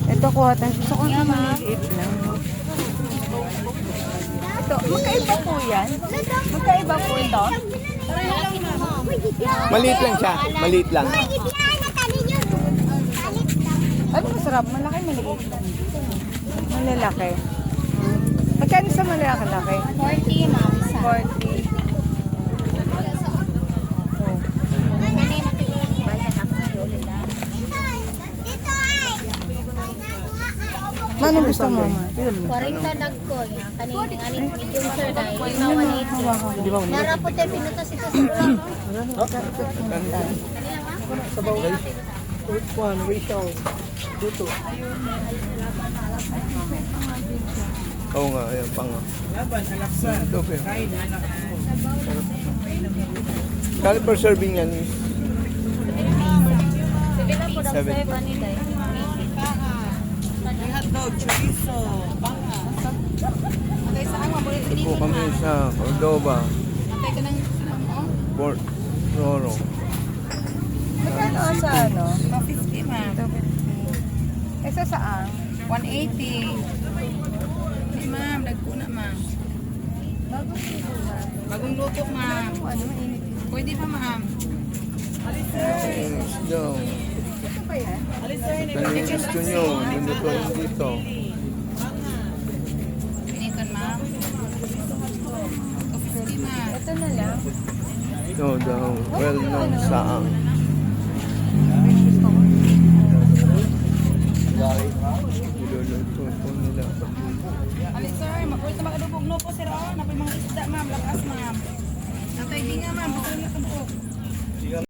Ito kuha tayo. Gusto ko na maliit lang. Ito, magkaiba po yan? Magkaiba po ito? Maliit lang siya. Maliit lang. Ano masarap? Malaki, maliit. Malalaki. Magkano sa malalaki? 40, ma'am. 40. Manong gusto mo, ma? 40 dagko. Kaning aning medium sir dai. Ikaw 180. Nara po te pinutas ito sa ulo. Oo nga, ayan pa nga. Ito pa. Kali per serving yan is Sige na po daw sa vanilla. Hotdog, chorizo, banga. Okay, saan mo? ito po kami sa Cordoba. Antay ka ng Port Roro. magkano sa ano? 250, ma'am. 250. Isa saan? 180. Hey, ma'am, dagko na, ma'am. Bagong luto, ma'am. Pwede pa, ma'am. Isda. Ito ba yan? Kung gusto nyo, dito dito. Pinitan, ma'am. 250, ma'am. Ito na lang. Ito daw, well-known saang. Iluluto po nila. Ali, sir, makulit na makadubog no po, sir. Oh, napay mga isda, ma'am. Lakas, ma'am. Natay di nga, ma'am. Bukan na kabuk.